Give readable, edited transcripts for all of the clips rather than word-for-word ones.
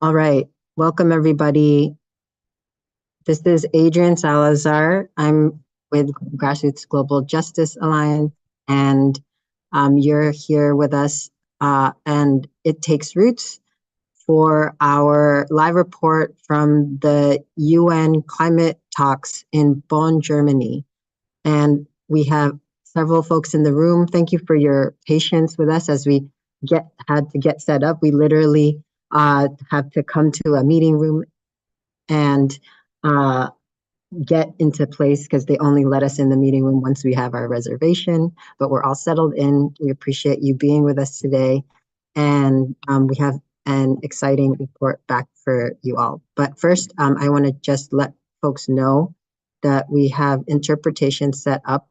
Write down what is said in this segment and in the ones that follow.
All right, welcome everybody. This is Adrienne Salazar. I'm with Grassroots Global Justice Alliance, and you're here with us, and it takes roots for our live report from the UN climate talks in Bonn, Germany. And we have several folks in the room. Thank you for your patience with us as we had to get set up. We literally have to come to a meeting room and get into place because they only let us in the meeting room once we have our reservation, but we're all settled in. We appreciate you being with us today. And we have an exciting report back for you all. But first, I want to just let folks know that we have interpretation set up.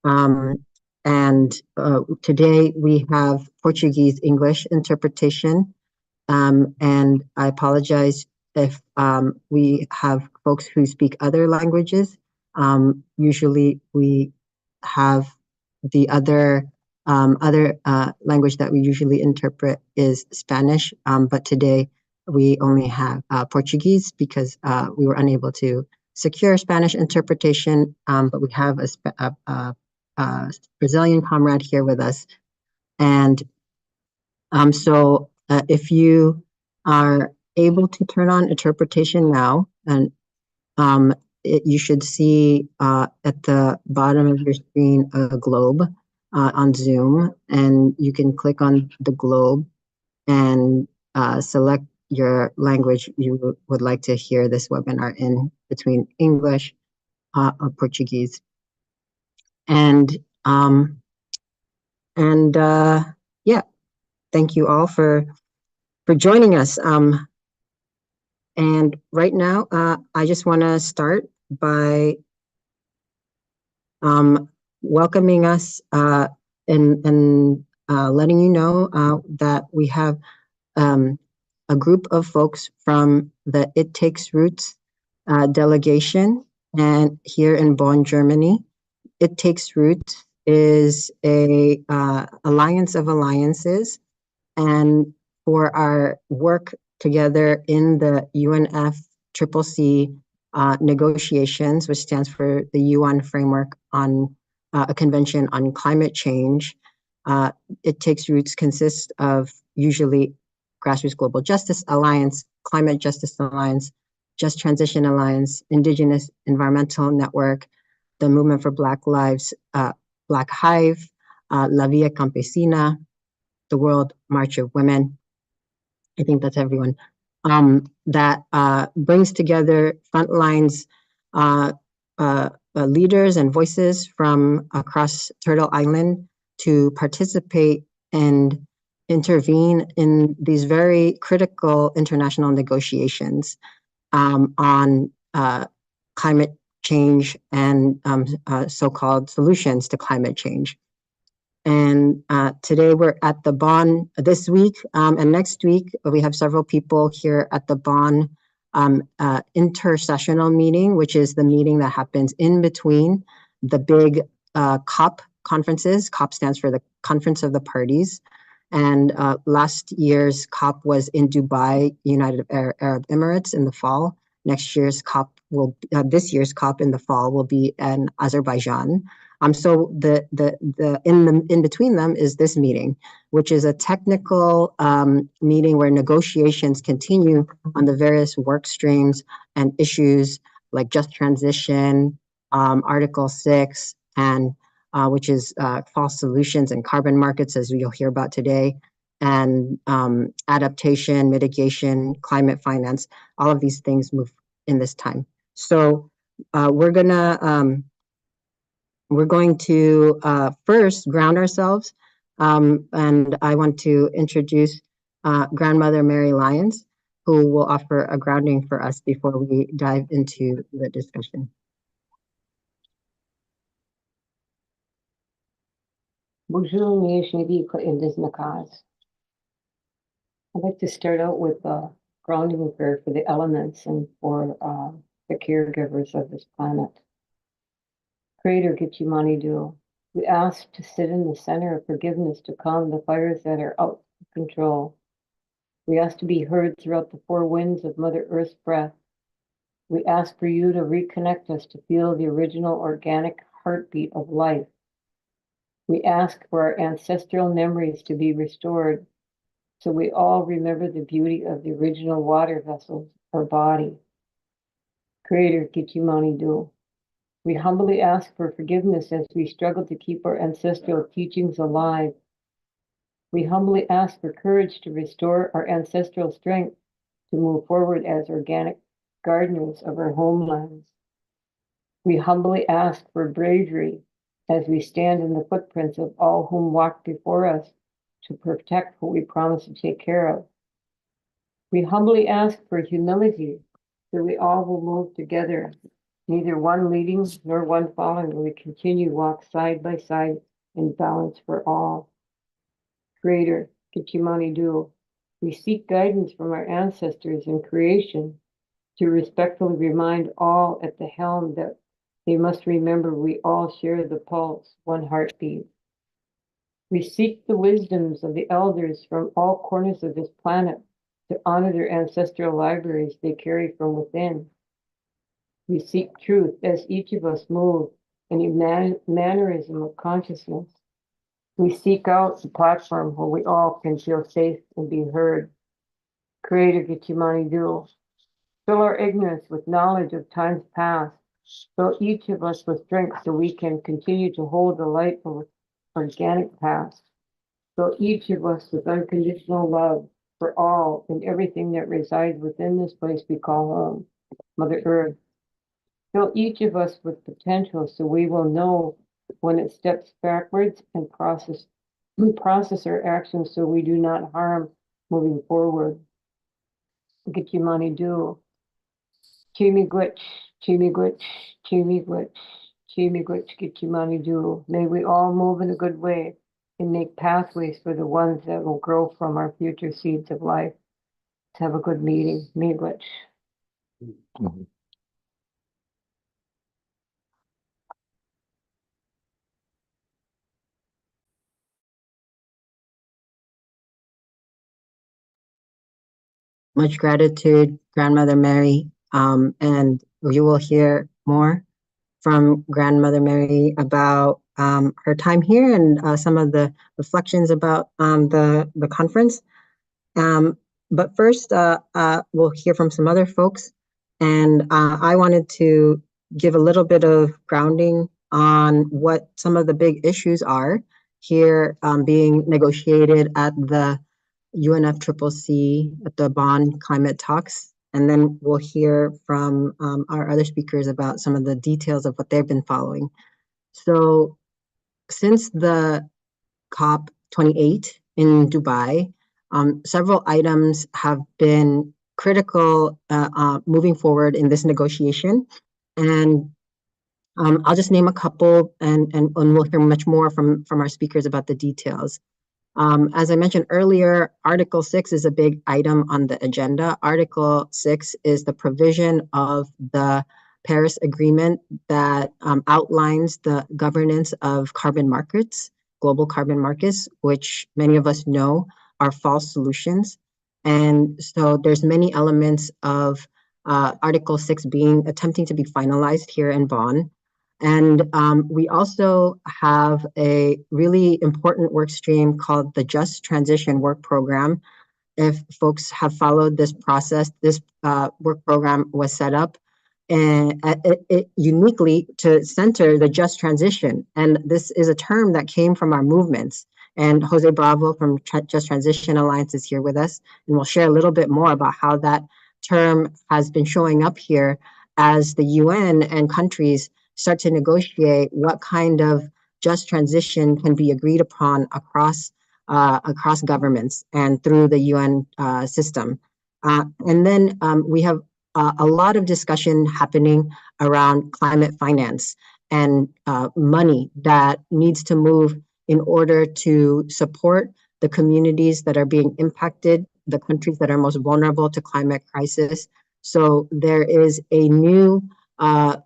And today we have Portuguese English interpretation. And I apologize if we have folks who speak other languages. Usually we have the other language that we usually interpret is Spanish, but today we only have Portuguese because we were unable to secure Spanish interpretation, but we have a Brazilian comrade here with us. And so if you are able to turn on interpretation now, and you should see at the bottom of your screen a globe on Zoom, and you can click on the globe and select your language you would like to hear this webinar in, between English or Portuguese. And yeah, thank you all for joining us. And right now, I just want to start by welcoming us and letting you know that we have a group of folks from the It Takes Roots delegation, and here in Bonn, Germany. It Takes Roots is a alliance of alliances, and for our work together in the UNFCCC negotiations, which stands for the UN Framework on a Convention on Climate Change. It Takes Roots consists of usually Grassroots Global Justice Alliance, Climate Justice Alliance, Just Transition Alliance, Indigenous Environmental Network, the Movement for Black Lives, Black Hive, La Via Campesina, the World March of Women. I think that's everyone. That brings together frontlines leaders and voices from across Turtle Island to participate and intervene in these very critical international negotiations on climate change and so-called solutions to climate change. And today we're at the Bonn this week, and next week we have several people here at the Bonn intersessional meeting, which is the meeting that happens in between the big COP conferences. COP stands for the Conference of the Parties. And last year's COP was in Dubai, United Arab Emirates, in the fall. Next year's COP will, this year's COP in the fall will be in Azerbaijan. So in between them is this meeting, which is a technical meeting where negotiations continue on the various work streams and issues like just transition, Article 6, and which is false solutions and carbon markets, as you'll hear about today, and adaptation, mitigation, climate finance. All of these things move in this time. So we're going to first ground ourselves, and I want to introduce Grandmother Mary Lyons, who will offer a grounding for us before we dive into the discussion. Bonjour, I'd like to start out with a grounding prayer for the elements and for the caregivers of this planet. Creator Gitchumani, we ask to sit in the center of forgiveness to calm the fires that are out of control. We ask to be heard throughout the four winds of Mother Earth's breath. We ask for you to reconnect us to feel the original organic heartbeat of life. We ask for our ancestral memories to be restored, so we all remember the beauty of the original water vessels, our body. Creator Kichimani Do. We humbly ask for forgiveness as we struggle to keep our ancestral teachings alive. We humbly ask for courage to restore our ancestral strength to move forward as organic gardeners of our homelands. We humbly ask for bravery as we stand in the footprints of all whom walked before us to protect what we promised to take care of. We humbly ask for humility that we all will move together, neither one leading nor one following, when we continue to walk side by side in balance for all. Creator, Kichimani Do, we seek guidance from our ancestors in creation to respectfully remind all at the helm that they must remember we all share the pulse, one heartbeat. We seek the wisdoms of the elders from all corners of this planet to honor their ancestral libraries they carry from within. We seek truth as each of us move in a mannerism of consciousness. We seek out the platform where we all can feel safe and be heard. Creator Kichimani Do, fill our ignorance with knowledge of times past. Fill each of us with strength so we can continue to hold the light of organic past. Fill each of us with unconditional love for all and everything that resides within this place we call home, Mother Earth. Fill each of us with potential so we will know when it steps backwards and we process our actions so we do not harm moving forward. Kichimani Do. Chimigwich, Chimigwich, Chimigwich, Chimigwich, Kichimani Do. May we all move in a good way and make pathways for the ones that will grow from our future seeds of life. Let's have a good meeting. Miigwich. Much gratitude, Grandmother Mary. And you will hear more from Grandmother Mary about her time here and some of the reflections about the conference. But first, we'll hear from some other folks. And I wanted to give a little bit of grounding on what some of the big issues are here being negotiated at the UNFCCC at the Bonn climate talks. And then we'll hear from our other speakers about some of the details of what they've been following. So since the COP28 in Dubai, several items have been critical moving forward in this negotiation. And I'll just name a couple and we'll hear much more from our speakers about the details. As I mentioned earlier, Article 6 is a big item on the agenda. Article 6 is the provision of the Paris Agreement that outlines the governance of carbon markets, global carbon markets, which many of us know are false solutions. And so there's many elements of Article 6 attempting to be finalized here in Bonn. And we also have a really important work stream called the Just Transition Work Program. If folks have followed this process, this work program was set up and it uniquely to center the just transition. And this is a term that came from our movements. And Jose Bravo from Just Transition Alliance is here with us, and we'll share a little bit more about how that term has been showing up here as the UN and countries start to negotiate what kind of just transition can be agreed upon across governments and through the UN system. And then we have a lot of discussion happening around climate finance and money that needs to move in order to support the communities that are being impacted, the countries that are most vulnerable to climate crisis. So there is a new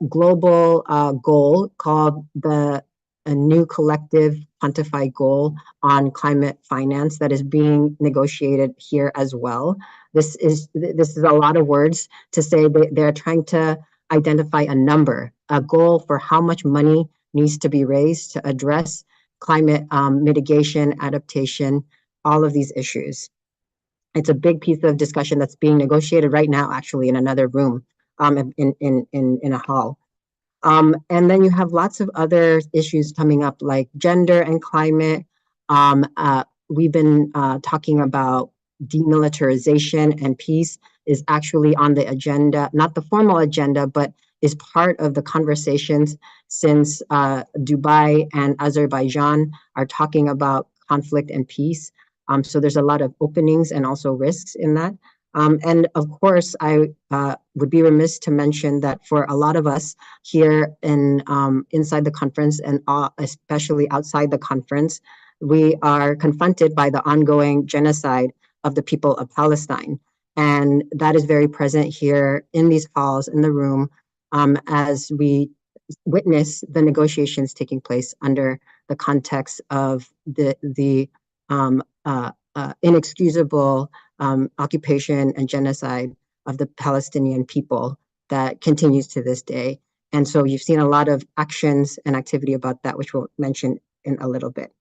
global goal called the a new collective quantified goal on climate finance that is being negotiated here as well. This is a lot of words to say they're trying to identify a number, a goal for how much money needs to be raised to address climate mitigation, adaptation, all of these issues. It's a big piece of discussion that's being negotiated right now, actually, in another room, in a hall. And then you have lots of other issues coming up, like gender and climate. We've been talking about demilitarization and peace is actually on the agenda, not the formal agenda, but is part of the conversations since Dubai and Azerbaijan are talking about conflict and peace. So there's a lot of openings and also risks in that. And of course, I would be remiss to mention that for a lot of us here in inside the conference and especially outside the conference, we are confronted by the ongoing genocide of the people of Palestine. And that is very present here in these halls, in the room, as we witness the negotiations taking place under the context of the inexcusable occupation and genocide of the Palestinian people that continues to this day. And so you've seen a lot of actions and activity about that, which we'll mention in a little bit.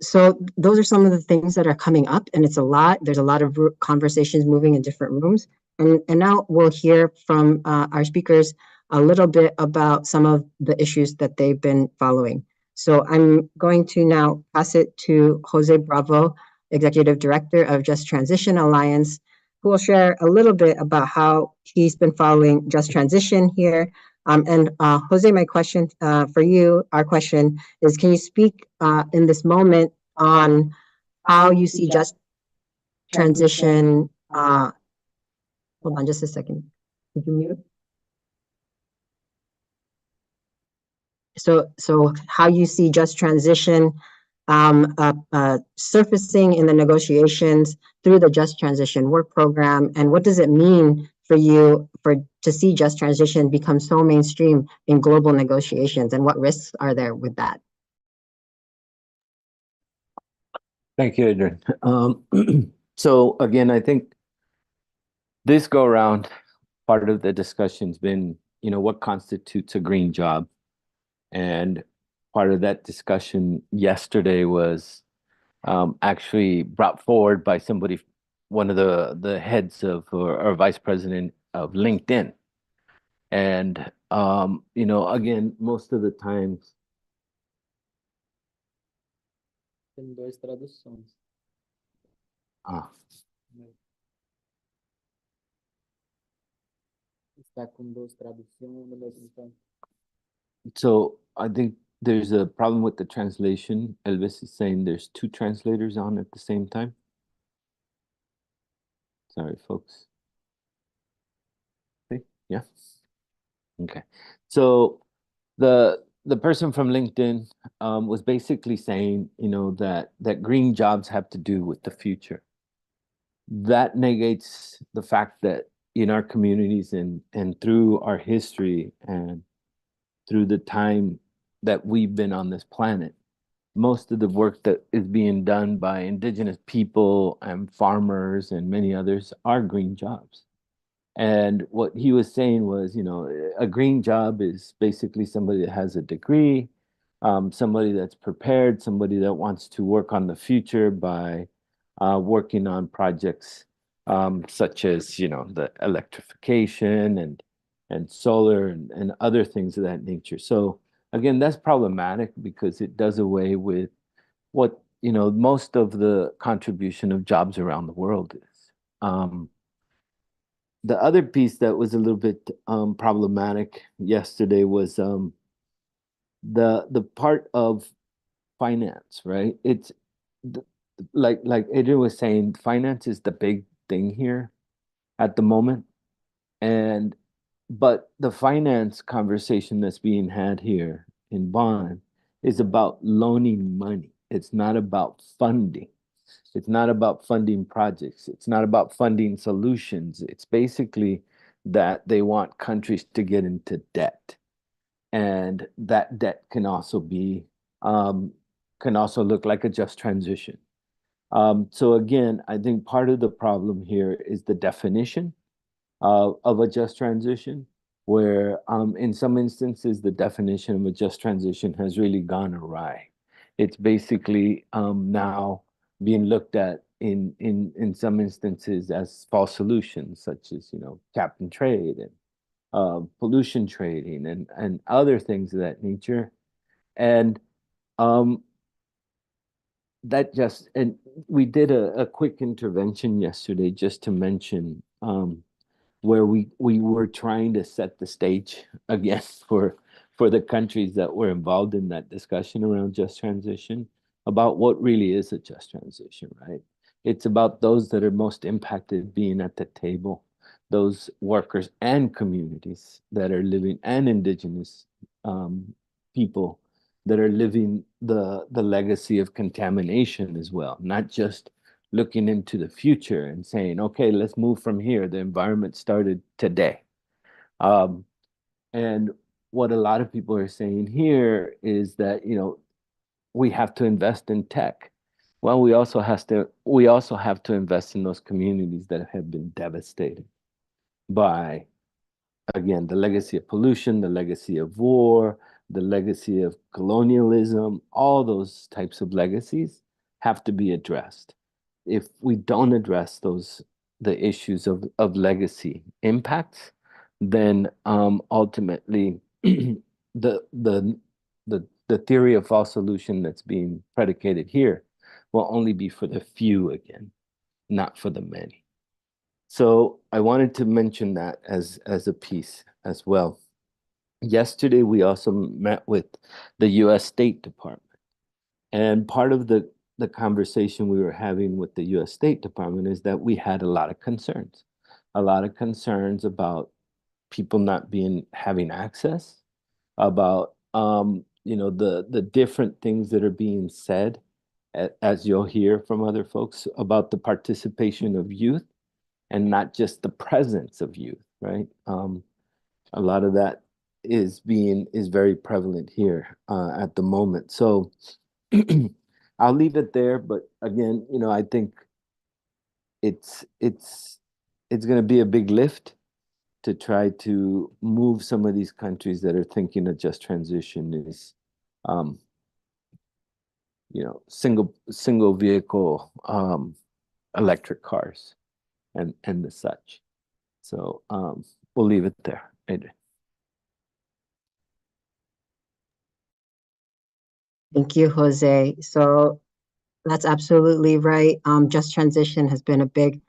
So those are some of the things that are coming up, and it's a lot. There's a lot of conversations moving in different rooms. And now we'll hear from our speakers a little bit about some of the issues that they've been following. So I'm going to now pass it to Jose Bravo, Executive Director of Just Transition Alliance, who will share a little bit about how he's been following Just Transition here. And Jose, my question for you, our question is, can you speak in this moment on how you see Just Transition? Hold on just a second. Could you mute? So how you see Just Transition surfacing in the negotiations through the Just Transition Work Program, and what does it mean for you to see Just Transition become so mainstream in global negotiations, and what risks are there with that? Thank you, Adrian. So again, I think this go around, part of the discussion's been, what constitutes a green job? And part of that discussion yesterday was actually brought forward by somebody, one of the heads of or vice president of LinkedIn. And again, most of the times. Tem duas traduções. Está com duas traduções no mesmo tempo. So I think there's a problem with the translation. Elvis is saying there's two translators on at the same time. Sorry, folks. Okay. Yeah. Okay. So the person from LinkedIn was basically saying, that green jobs have to do with the future. That negates the fact that in our communities and through our history and through the time that we've been on this planet, most of the work that is being done by indigenous people and farmers and many others are green jobs. And what he was saying was, a green job is basically somebody that has a degree, somebody that's prepared, somebody that wants to work on the future by working on projects such as, the electrification and solar and other things of that nature. So again, that's problematic because it does away with what, most of the contribution of jobs around the world is. The other piece that was a little bit problematic yesterday was the part of finance, right? It's like Adrian was saying, finance is the big thing here at the moment. But the finance conversation that's being had here in Bonn is about loaning money. It's not about funding. It's not about funding projects. It's not about funding solutions. It's basically that they want countries to get into debt. And that debt can also be, can also look like a just transition. So again, I think part of the problem here is the definition of a just transition, where in some instances, the definition of a just transition has really gone awry. It's basically now being looked at in some instances as false solutions, such as, cap and trade and pollution trading and other things of that nature. And and we did a quick intervention yesterday just to mention where we were trying to set the stage again for the countries that were involved in that discussion around just transition, about what really is a just transition, right? It's about those that are most impacted being at the table, those workers and communities that are living, and indigenous people that are living the legacy of contamination as well, not just looking into the future and saying, okay, let's move from here. The environment started today. And what a lot of people are saying here is that, we have to invest in tech. Well, we also have to invest in those communities that have been devastated by, again, the legacy of pollution, the legacy of war, the legacy of colonialism. All those types of legacies have to be addressed. If we don't address the issues of legacy impacts, then ultimately the theory of false solution that's being predicated here will only be for the few again, not for the many. So I wanted to mention that as a piece as well. Yesterday, we also met with the U.S. State Department. And part of the conversation we were having with the U.S. State Department is that we had a lot of concerns about people not having access, about the different things that are being said, as you'll hear from other folks, about the participation of youth and not just the presence of youth, right? A lot of that is very prevalent here at the moment. So I'll leave it there, but again, I think it's going to be a big lift to try to move some of these countries that are thinking of just transition is, single vehicle electric cars and the such. So we'll leave it there. Adrian. Thank you, Jose. So that's absolutely right. Just transition has been a big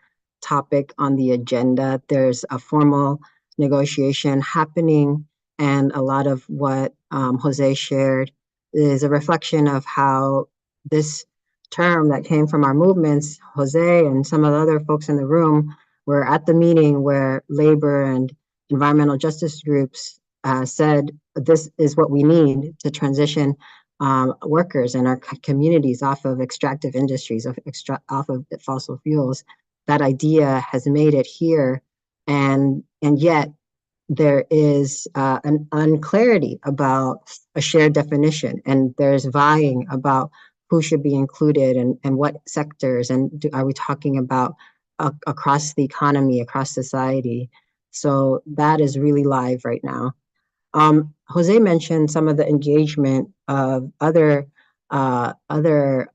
topic on the agenda. There's a formal negotiation happening, and a lot of what Jose shared is a reflection of how this term that came from our movements, Jose and some of the other folks in the room were at the meeting where labor and environmental justice groups said, this is what we need to transition workers in our communities off of extractive industries, off of fossil fuels. That idea has made it here, and yet there is an unclarity about a shared definition, and there's vying about who should be included and what sectors, and are we talking about across the economy, across society. So that is really live right now. Jose mentioned some of the engagement of other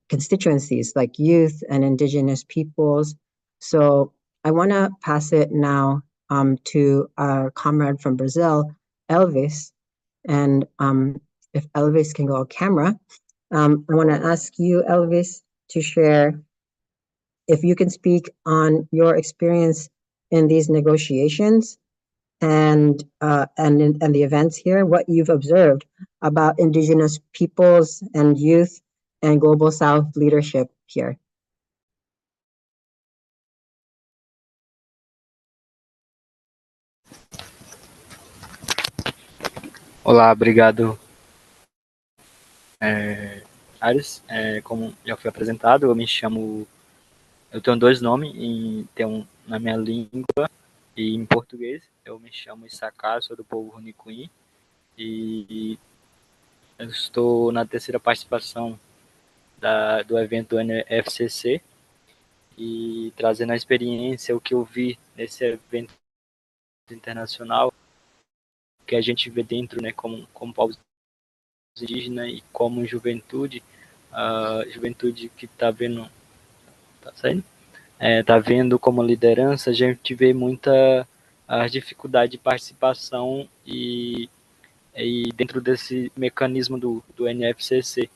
constituencies like youth and indigenous peoples. So I want to pass it now to our comrade from Brazil, Elvis. And if Elvis can go on camera, I want to ask you, Elvis, to share if you can speak on your experience in these negotiations and the events here, what you've observed about indigenous peoples and youth and Global South leadership here. Olá, obrigado, Ares. Como já foi apresentado, eu tenho dois nomes, na minha língua e em português. Eu me chamo Issacar, sou do povo Runicuim, E eu estou na terceira participação do evento do UNFCCC e trazendo a experiência, o que eu vi nesse evento internacional, que a gente vê dentro, né, como povos indígenas e como juventude, a juventude que está vendo, tá saindo? Tá vendo como liderança, a gente vê muita a dificuldade de participação e dentro desse mecanismo do NFCC.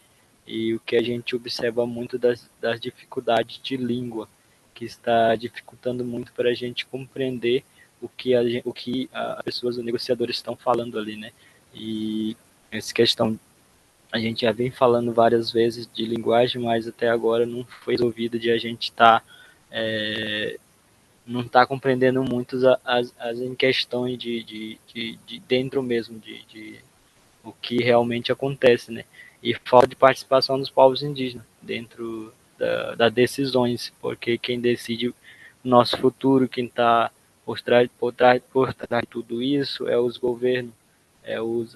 E o que a gente observa muito das dificuldades de língua, que está dificultando muito para a gente compreender o que as pessoas, os negociadores estão falando ali, né? E essa questão, a gente já vem falando várias vezes de linguagem, mas até agora não foi resolvido de a gente estar não está compreendendo muito as em questões de dentro mesmo, de o que realmente acontece, né? E falta de participação dos povos indígenas dentro das decisões, porque quem decide o nosso futuro, quem está por trás de tudo isso é os governos,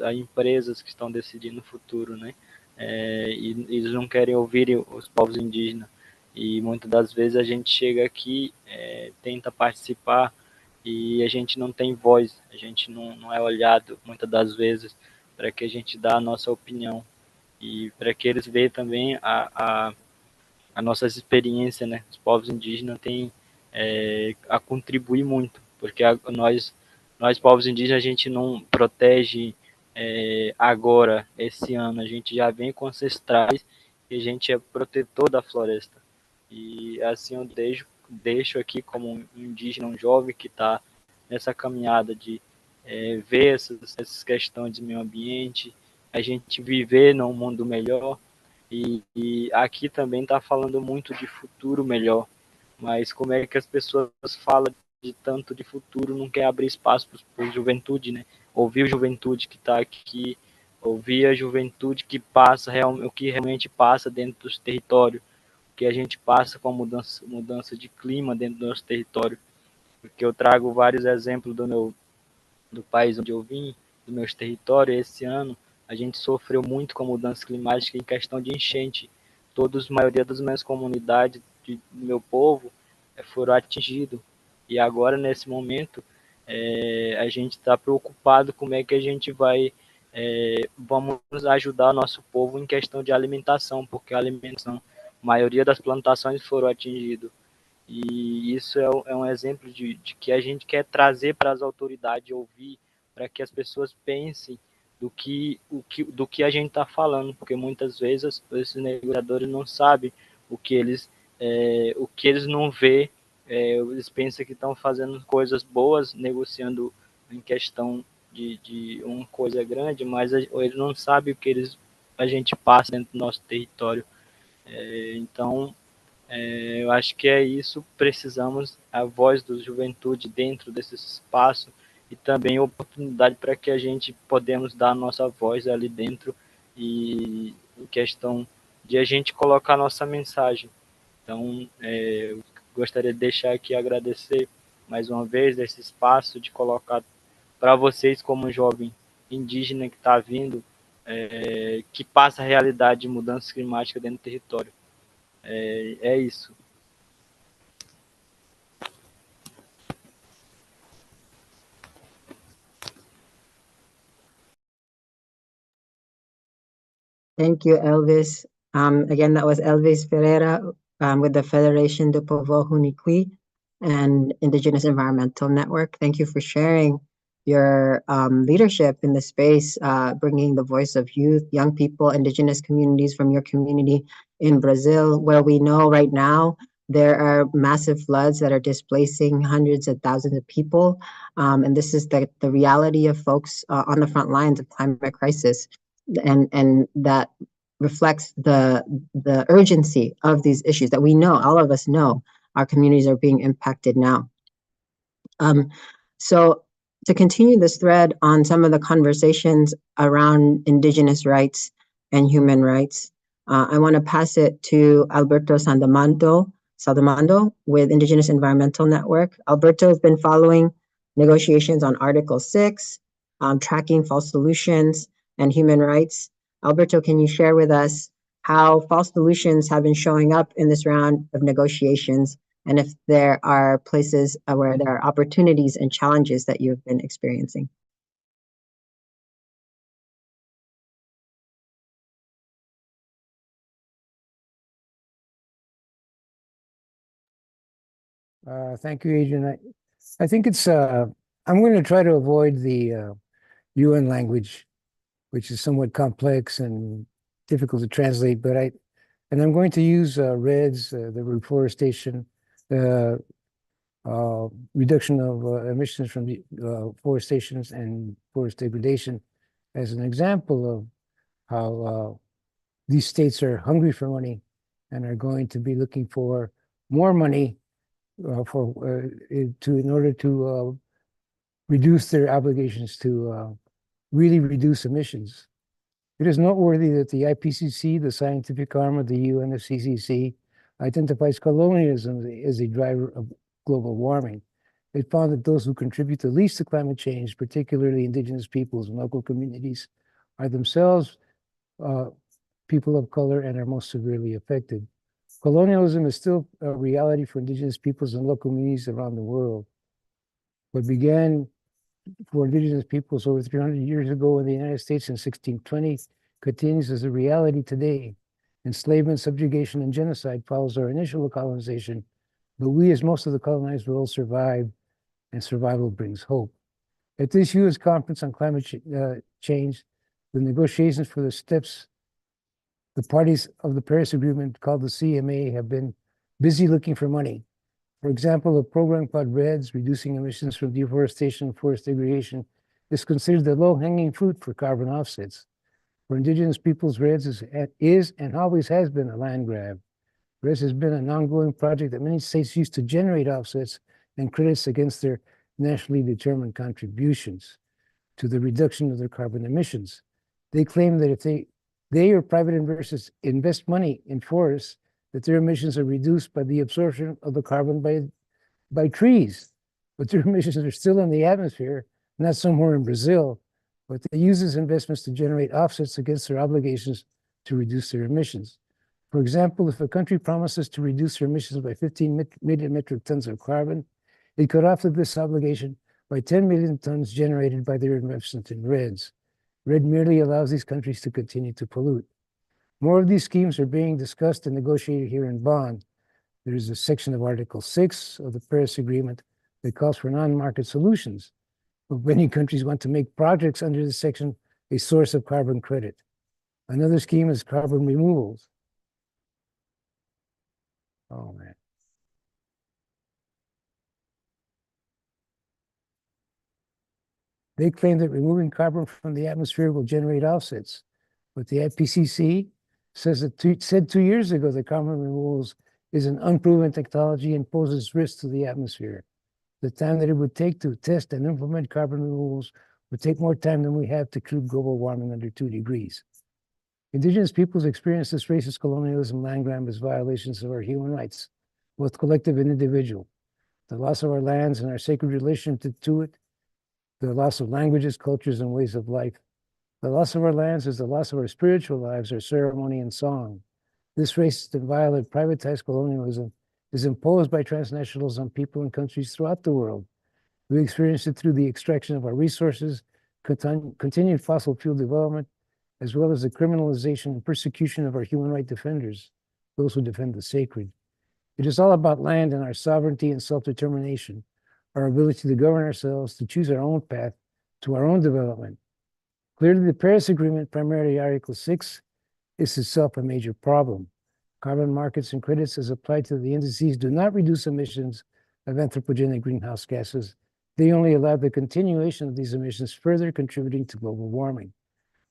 as empresas que estão decidindo o futuro, né? E eles não querem ouvir os povos indígenas. E muitas das vezes a gente chega aqui, tenta participar e a gente não tem voz, a gente não é olhado muitas das vezes para que a gente dê a nossa opinião e para que eles vejam também a nossas experiências, né? Os povos indígenas têm a contribuir muito, porque nós povos indígenas, a gente não protege agora, esse ano, a gente já vem com ancestrais e a gente é protetor da floresta. E assim eu deixo aqui como um indígena, um jovem que está nessa caminhada de ver essas questões de meio ambiente, a gente viver num mundo melhor. E aqui também está falando muito de futuro melhor, mas como é que as pessoas falam de tanto de futuro, não quer abrir espaço para a juventude, né? Ouvir a juventude que está aqui, ouvir a juventude que passa o que realmente passa dentro dos territórios, o que a gente passa com a mudança de clima dentro do nosso território, porque eu trago vários exemplos do país onde eu vim, dos meus territórios. Esse ano a gente sofreu muito com a mudança climática em questão de enchente. A maioria das minhas comunidades, do meu povo, foram atingidos. E agora, nesse momento, a gente está preocupado como é que a gente vamos ajudar o nosso povo em questão de alimentação, porque a alimentação, a maioria das plantações foram atingidas. E isso é um exemplo de que a gente quer trazer para as autoridades ouvir, para que as pessoas pensem do que a gente está falando, porque muitas vezes esses negociadores não sabem o que eles não vê, eles pensam que estão fazendo coisas boas, negociando em questão de uma coisa grande, mas eles não sabem o que a gente passa dentro do nosso território. Então, eu acho que é isso, precisamos a voz da juventude dentro desse espaço e também oportunidade para que a gente podemos dar a nossa voz ali dentro e em questão de a gente colocar a nossa mensagem. Então, eu gostaria de deixar aqui agradecer mais uma vez esse espaço de colocar para vocês como jovem indígena que está vindo, que passa a realidade de mudança climática dentro do território. É isso. Thank you, Elvis. Again, that was Elvis Ferreira with the Federation do Povo Huniqui and Indigenous Environmental Network. Thank you for sharing your leadership in the space, bringing the voice of youth, young people, indigenous communities from your community in Brazil, where we know right now there are massive floods that are displacing hundreds of thousands of people. And this is the reality of folks on the front lines of climate crisis. And that reflects the urgency of these issues that we know, all of us know, our communities are being impacted now. So to continue this thread on some of the conversations around Indigenous rights and human rights, I want to pass it to Alberto Saldamando with Indigenous Environmental Network. Alberto has been following negotiations on Article 6, tracking false solutions, and human rights. Alberto, can you share with us how false solutions have been showing up in this round of negotiations, and if there are places where there are opportunities and challenges that you've been experiencing? Thank you, Adrian. I think it's, I'm going to try to avoid the UN language, which is somewhat complex and difficult to translate, but and I'm going to use REDS, the reforestation, the reduction of emissions from forestations and forest degradation as an example of how these states are hungry for money and are going to be looking for more money in order to reduce their obligations to really reduce emissions. It is noteworthy that the IPCC, the scientific arm of the UNFCCC, identifies colonialism as a driver of global warming. It found that those who contribute the least to climate change, particularly indigenous peoples and local communities, are themselves people of color and are most severely affected. Colonialism is still a reality for indigenous peoples and local communities around the world. What began for indigenous peoples over 300 years ago in the United States in 1620 continues as a reality today. Enslavement, subjugation, and genocide follows our initial colonization, but we, as most of the colonized world, survive, and survival brings hope. At this U.S. conference on climate change, the negotiations for the steps, the parties of the Paris Agreement, called the CMA, have been busy looking for money. For example, a program called REDS, Reducing Emissions from Deforestation and Forest Degradation, is considered the low-hanging fruit for carbon offsets. For indigenous peoples, REDS is and always has been a land grab. REDS has been an ongoing project that many states use to generate offsets and credits against their nationally determined contributions to the reduction of their carbon emissions. They claim that if they or private investors invest money in forests, that their emissions are reduced by the absorption of the carbon by trees. But their emissions are still in the atmosphere, not somewhere in Brazil, but they use these investments to generate offsets against their obligations to reduce their emissions. For example, if a country promises to reduce their emissions by 15 million metric tons of carbon, it could offset this obligation by 10 million tons generated by their investment in REDS. RED merely allows these countries to continue to pollute. More of these schemes are being discussed and negotiated here in Bonn. There is a section of Article 6 of the Paris Agreement that calls for non-market solutions, but many countries want to make projects under this section a source of carbon credit. Another scheme is carbon removals. Oh, man. They claim that removing carbon from the atmosphere will generate offsets, but the IPCC said 2 years ago that carbon removals is an unproven technology and poses risks to the atmosphere. The time that it would take to test and implement carbon removals would take more time than we have to keep global warming under 2 degrees. Indigenous peoples experience this racist colonialism land grab as violations of our human rights, both collective and individual. The loss of our lands and our sacred relationship to it, the loss of languages, cultures, and ways of life. The loss of our lands is the loss of our spiritual lives, our ceremony and song. This racist and violent privatized colonialism is imposed by transnationals on people and countries throughout the world. We experience it through the extraction of our resources, continued fossil fuel development, as well as the criminalization and persecution of our human rights defenders, those who defend the sacred. It is all about land and our sovereignty and self-determination, our ability to govern ourselves, to choose our own path to our own development. Clearly, the Paris Agreement, primarily Article 6, is itself a major problem. Carbon markets and credits as applied to the indices do not reduce emissions of anthropogenic greenhouse gases. They only allow the continuation of these emissions, further contributing to global warming.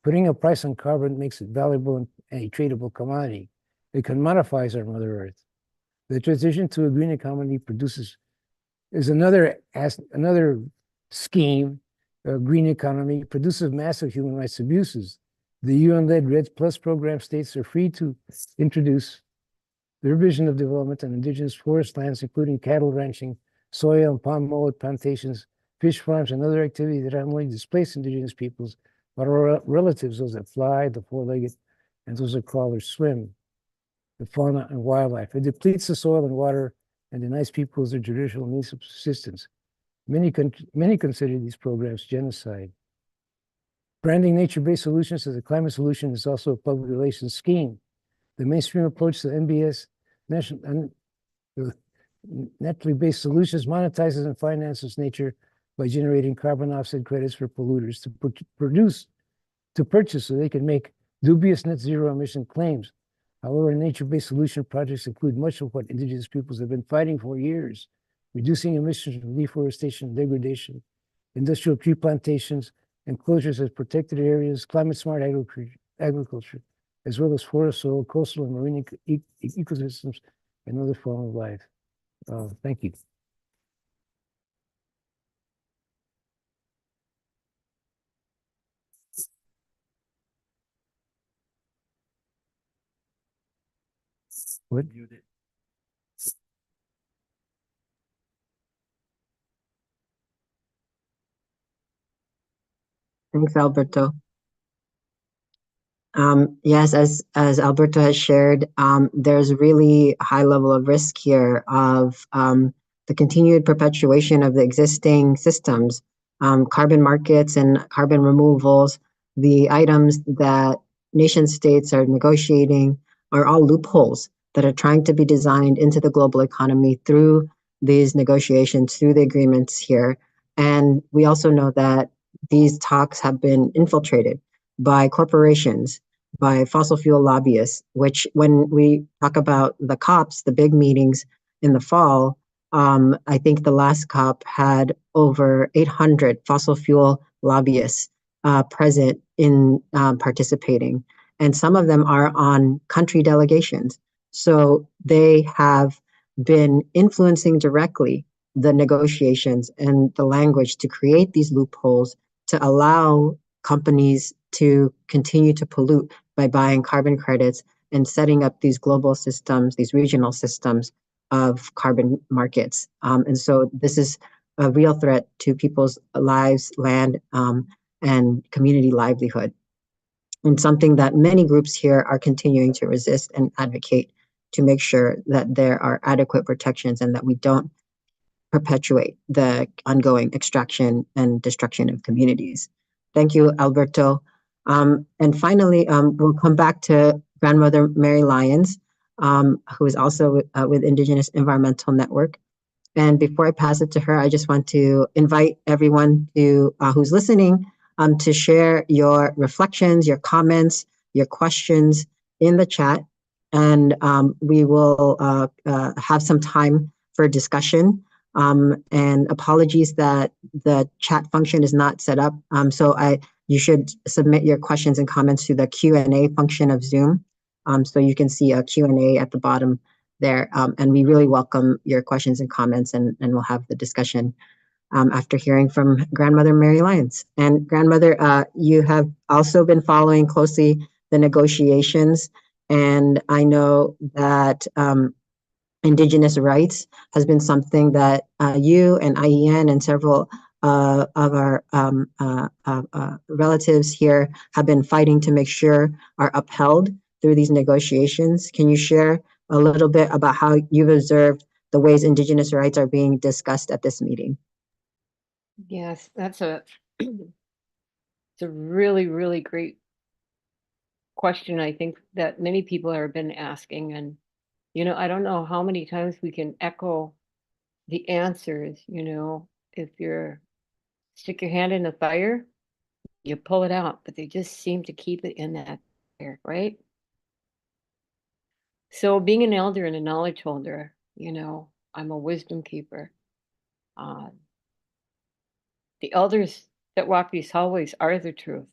Putting a price on carbon makes it valuable and a tradable commodity. It commodifies our Mother Earth. The transition to a green economy is another scheme. Green economy produces massive human rights abuses. The UN-led REDS Plus program states are free to introduce their vision of development on indigenous forest lands, including cattle ranching, soya and palm oil plantations, fish farms, and other activities that not only displace indigenous peoples, but our relatives, those that fly, the four-legged, and those that crawl or swim, the fauna and wildlife. It depletes the soil and water and denies peoples their traditional means of subsistence. Many consider these programs genocide. Branding nature-based solutions as a climate solution is also a public relations scheme. The mainstream approach to NBS, naturally based solutions, monetizes and finances nature by generating carbon offset credits for polluters to purchase so they can make dubious net zero emission claims. However, nature-based solution projects include much of what indigenous peoples have been fighting for years: reducing emissions from deforestation and degradation, industrial tree plantations, and closures as protected areas, climate-smart agriculture, as well as forest, soil, coastal, and marine ecosystems, and other forms of life. Thank you. What? Thanks, Alberto. Yes, as Alberto has shared, there's really a high level of risk here of the continued perpetuation of the existing systems, carbon markets and carbon removals. The items that nation states are negotiating are all loopholes that are trying to be designed into the global economy through these negotiations, through the agreements here. And we also know that these talks have been infiltrated by corporations, by fossil fuel lobbyists, which when we talk about the COPs, the big meetings in the fall, I think the last COP had over 800 fossil fuel lobbyists present in participating. And some of them are on country delegations. So they have been influencing directly the negotiations and the language to create these loopholes to allow companies to continue to pollute by buying carbon credits and setting up these global systems, these regional systems of carbon markets. And so this is a real threat to people's lives, land, and community livelihood. And something that many groups here are continuing to resist and advocate to make sure that there are adequate protections and that we don't perpetuate the ongoing extraction and destruction of communities. Thank you, Alberto. And finally, we'll come back to Grandmother Mary Lyons, who is also with Indigenous Environmental Network. And before I pass it to her, I just want to invite everyone to who's listening to share your reflections, your comments, your questions in the chat. And we will have some time for discussion. And apologies that the chat function is not set up. You should submit your questions and comments to the Q&A function of Zoom. So you can see a Q&A at the bottom there. And we really welcome your questions and comments, and we'll have the discussion after hearing from Grandmother Mary Lyons. And Grandmother, you have also been following closely the negotiations, and I know that Indigenous rights has been something that you and IEN and several of our relatives here have been fighting to make sure are upheld through these negotiations. Can you share a little bit about how you've observed the ways Indigenous rights are being discussed at this meeting? Yes, it's a really, really great question, I think, that many people have been asking. And, I don't know how many times we can echo the answers. If you're stick your hand in the fire, you pull it out, but they just seem to keep it in that fire, right? So being an elder and a knowledge holder, I'm a wisdom keeper. The elders that walk these hallways are the truth.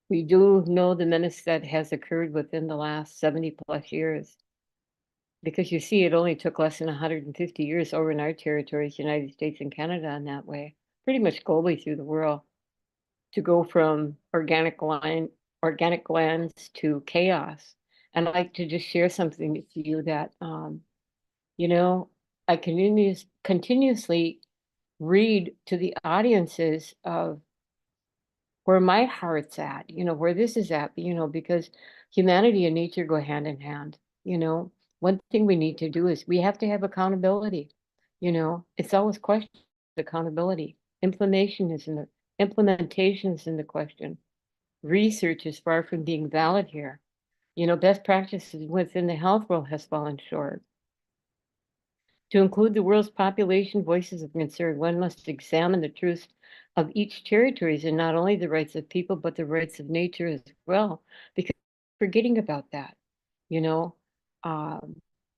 We do know the menace that has occurred within the last 70 plus years. Because you see, it only took less than 150 years over in our territories, United States and Canada, in that way, pretty much globally through the world, to go from organic lands to chaos. And I'd like to just share something with you that, I continuously read to the audiences of where my heart's at, where this is at, because humanity and nature go hand in hand. One thing we need to do is we have to have accountability. It's always question accountability. Implementation is in the question. Research is far from being valid here. Best practices within the health world has fallen short. To include the world's population voices of concern, one must examine the truths of each territories and not only the rights of people, but the rights of nature as well, because forgetting about that, you know,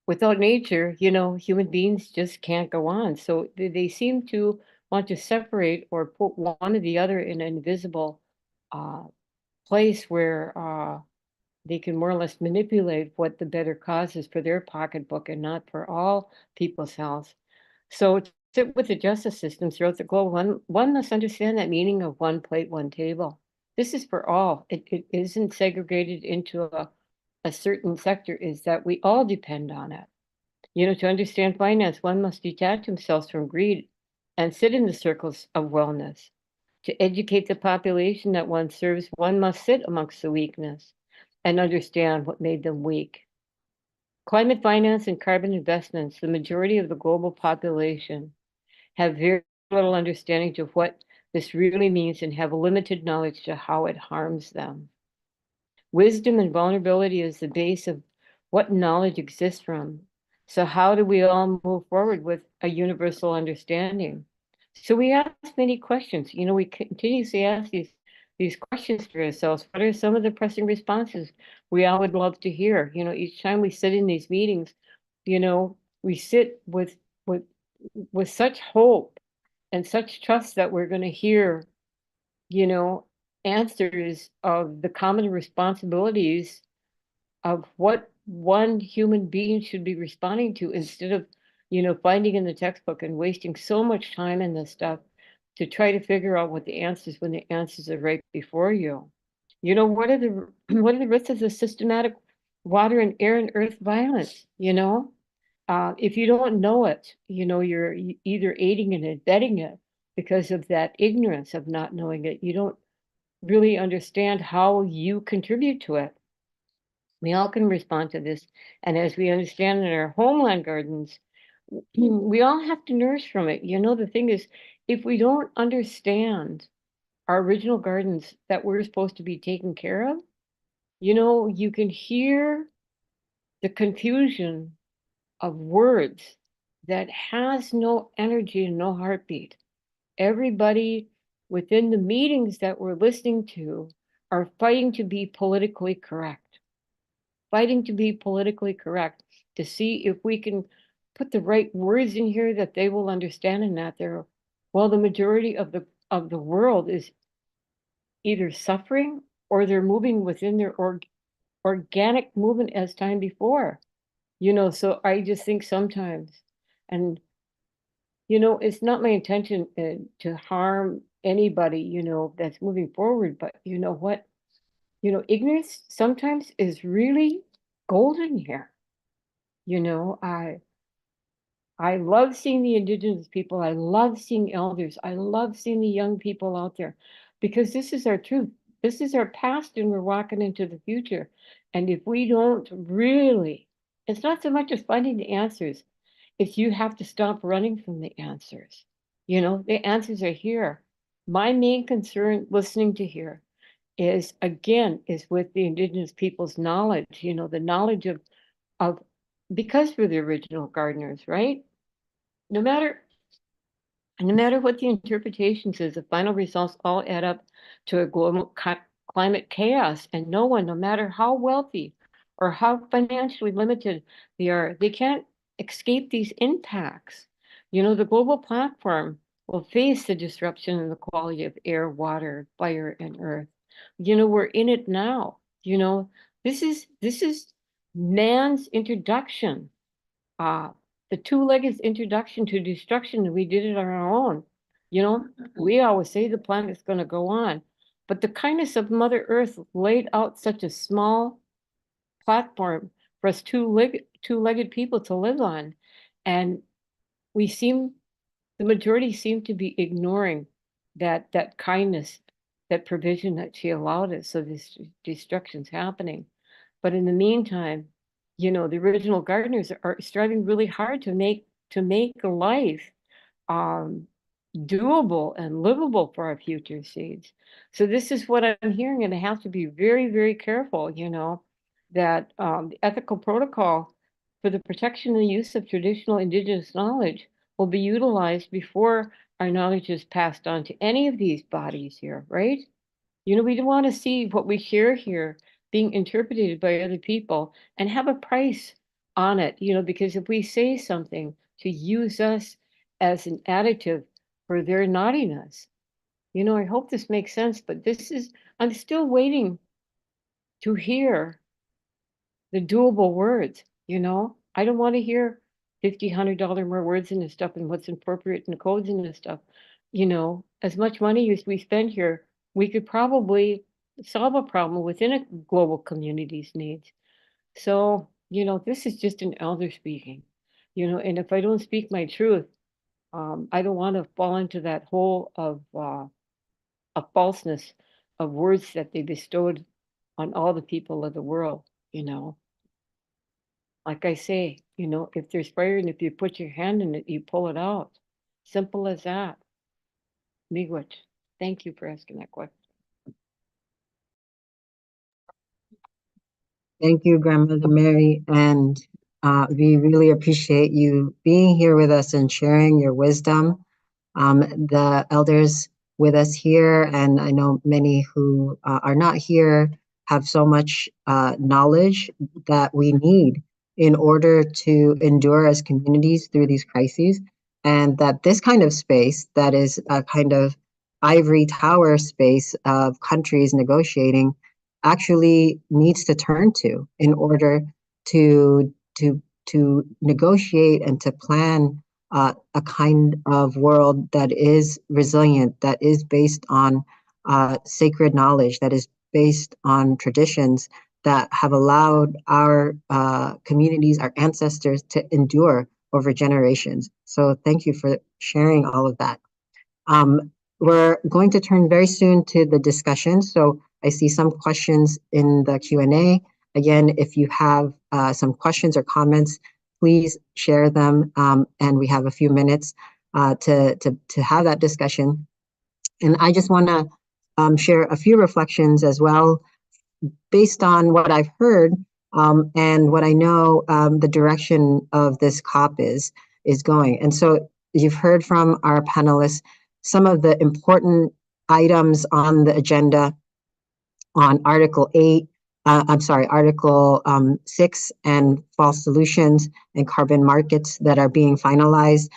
without nature, human beings just can't go on. So they seem to want to separate or put one or the other in an invisible place where they can more or less manipulate what the better cause is for their pocketbook and not for all people's health. So to sit with the justice systems throughout the globe, one must understand that meaning of one plate, one table. This is for all. It isn't segregated into a certain sector, is that we all depend on it. To understand finance, one must detach themselves from greed and sit in the circles of wellness. To educate the population that one serves, one must sit amongst the weakness and understand what made them weak. Climate finance and carbon investments, the majority of the global population have very little understanding of what this really means and have limited knowledge to how it harms them. Wisdom and vulnerability is the base of what knowledge exists from. So how do we all move forward with a universal understanding? So we ask many questions. We continuously ask these questions to ourselves. What are some of the pressing responses we all would love to hear? Each time we sit in these meetings, we sit with such hope and such trust that we're going to hear, answers of the common responsibilities of what one human being should be responding to, instead of, finding in the textbook and wasting so much time in this stuff to try to figure out what the answers when the answers are right before you. What are the what are the risks of the systematic water and air and earth violence? If you don't know it, you're either aiding and abetting it because of that ignorance of not knowing it. You don't really understand how you contribute to it. We all can respond to this. And as we understand in our homeland gardens, we all have to nourish from it. The thing is, if we don't understand our original gardens that we're supposed to be taking care of, you can hear the confusion of words that has no energy and no heartbeat. Everybody within the meetings that we're listening to are fighting to be politically correct. To see if we can put the right words in here that they will understand, and that the majority of the world is either suffering or they're moving within their organic movement as time before. So I just think sometimes, and it's not my intention to harm anybody, that's moving forward, but you know what? Ignorance sometimes is really golden here. I love seeing the indigenous people. I love seeing elders. I love seeing the young people out there, because this is our truth. This is our past, and we're walking into the future. And if we don't really, it's not so much as finding the answers. It's you have to stop running from the answers. The answers are here. My main concern listening to here is with the indigenous people's knowledge, the knowledge of because we're the original gardeners, right? No matter what the interpretation says, the final results all add up to a global climate chaos, and no one, no matter how wealthy or how financially limited they are, they can't escape these impacts. The global platform will face the disruption in the quality of air, water, fire, and earth. We're in it now. This is man's introduction. The two-legged introduction to destruction, we did it on our own. We always say the planet's going to go on, but the kindness of Mother Earth laid out such a small platform for us two-legged people to live on, and we seem the majority seem to be ignoring that kindness, that provision that she allowed us, so this destruction's happening. But in the meantime, the original gardeners are striving really hard to make a life doable and livable for our future seeds. So this is what I'm hearing, and I have to be very, very careful, that the ethical protocol for the protection and use of traditional indigenous knowledge will be utilized before our knowledge is passed on to any of these bodies here, right? We don't want to see what we share here being interpreted by other people and have a price on it, because if we say something to use us as an additive for their naughtiness, I hope this makes sense, but I'm still waiting to hear the doable words, I don't want to hear $50, $100 more words in this stuff and what's appropriate in the codes in this stuff. As much money as we spend here, we could probably solve a problem within a global community's needs. So, this is just an elder speaking, and if I don't speak my truth, I don't want to fall into that hole of a falseness of words that they bestowed on all the people of the world, Like I say, if there's fire and if you put your hand in it, you pull it out. Simple as that. Miigwech. Thank you for asking that question. Thank you, Grandmother Mary, and we really appreciate you being here with us and sharing your wisdom. The elders with us here, and I know many who are not here, have so much knowledge that we need in order to endure as communities through these crises, and that this kind of space, that is a kind of ivory tower space of countries negotiating, actually needs to turn to in order to negotiate and to plan a kind of world that is resilient, that is based on sacred knowledge, that is based on traditions that have allowed our communities, our ancestors, to endure over generations. So thank you for sharing all of that. We're going to turn very soon to the discussion. So I see some questions in the Q&A. Again, if you have some questions or comments, please share them. And we have a few minutes to have that discussion. And I just want to share a few reflections as well, based on what I've heard and what I know the direction of this COP is going. And so you've heard from our panelists some of the important items on the agenda on Article 6 and false solutions and carbon markets that are being finalized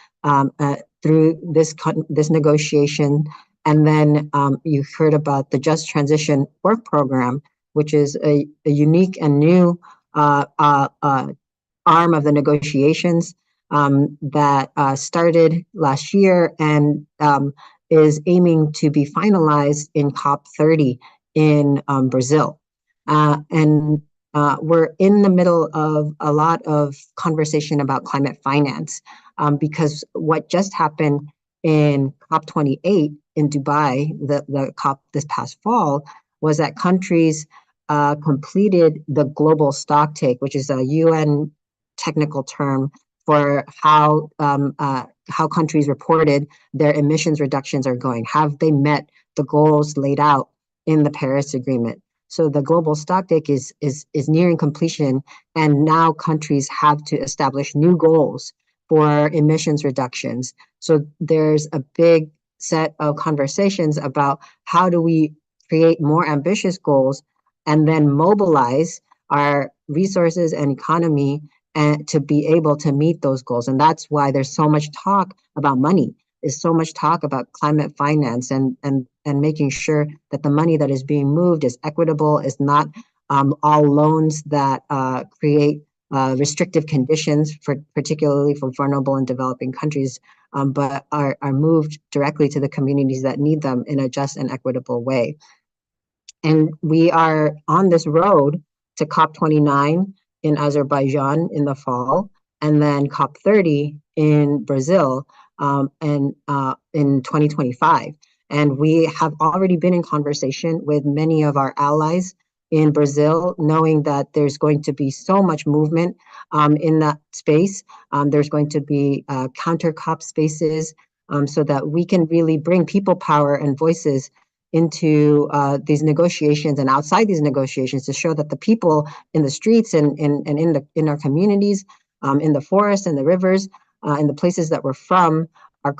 through this negotiation. And then you heard about the Just Transition Work Program, which is a unique and new arm of the negotiations that started last year and is aiming to be finalized in COP30 in Brazil. And we're in the middle of a lot of conversation about climate finance because what just happened in COP28 in Dubai, the COP this past fall, was that countries completed the global stocktake, which is a UN technical term for how countries reported their emissions reductions are going. Have they met the goals laid out in the Paris Agreement? So the global stocktake is nearing completion, and now countries have to establish new goals for emissions reductions. So there's a big set of conversations about how do we create more ambitious goals and then mobilize our resources and economy and to be able to meet those goals. And that's why there's so much talk about money. There's so much talk about climate finance and making sure that the money that is being moved is equitable, is not all loans that create restrictive conditions, particularly for vulnerable and developing countries, but are moved directly to the communities that need them in a just and equitable way. And we are on this road to COP29 in Azerbaijan in the fall, and then COP30 in Brazil, and in 2025. And we have already been in conversation with many of our allies in Brazil, knowing that there's going to be so much movement in that space. There's going to be counter COP spaces so that we can really bring people power and voices into these negotiations and outside these negotiations to show that the people in the streets and in our communities, in the forests and the rivers, in the places that we're from, are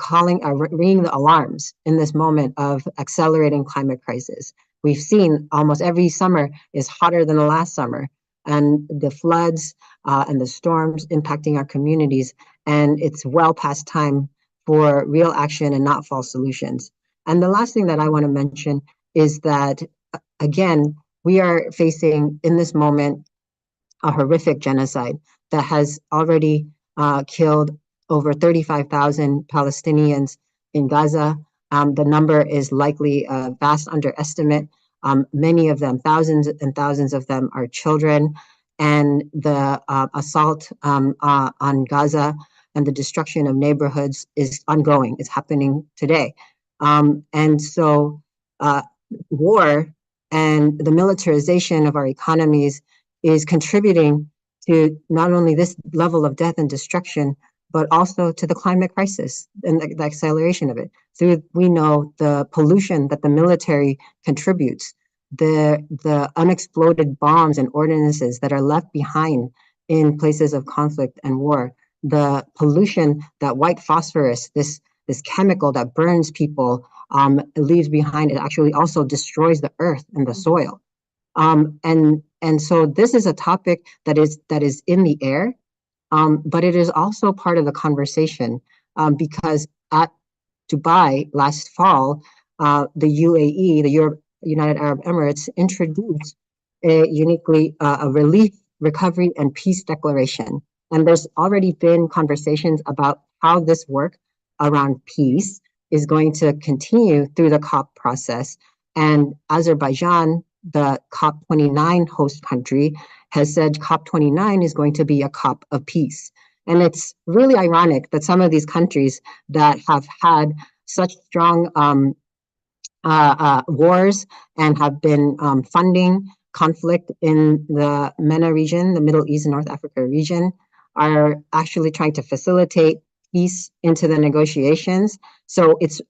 ringing the alarms in this moment of accelerating climate crisis. We've seen almost every summer is hotter than the last summer, and the floods and the storms impacting our communities. And it's well past time for real action and not false solutions. And the last thing that I want to mention is that, again, we are facing in this moment a horrific genocide that has already killed over 35,000 Palestinians in Gaza. The number is likely a vast underestimate. Many of them, thousands and thousands of them, are children. And the assault on Gaza and the destruction of neighborhoods is ongoing. It's happening today. And so war and the militarization of our economies is contributing to not only this level of death and destruction, but also to the climate crisis and the acceleration of it. So we know the pollution that the military contributes, the unexploded bombs and ordinances that are left behind in places of conflict and war, the pollution that white phosphorus, this chemical that burns people, leaves behind. It actually also destroys the earth and the soil. And so this is a topic that is in the air, but it is also part of the conversation because at Dubai last fall, the UAE, the United Arab Emirates, introduced a relief, recovery, and peace declaration. And there's already been conversations about how this work around peace is going to continue through the COP process. And Azerbaijan, the COP29 host country, has said COP29 is going to be a COP of peace. And it's really ironic that some of these countries that have had such strong wars and have been funding conflict in the MENA region, the Middle East and North Africa region, are actually trying to facilitate peace into the negotiations. So it's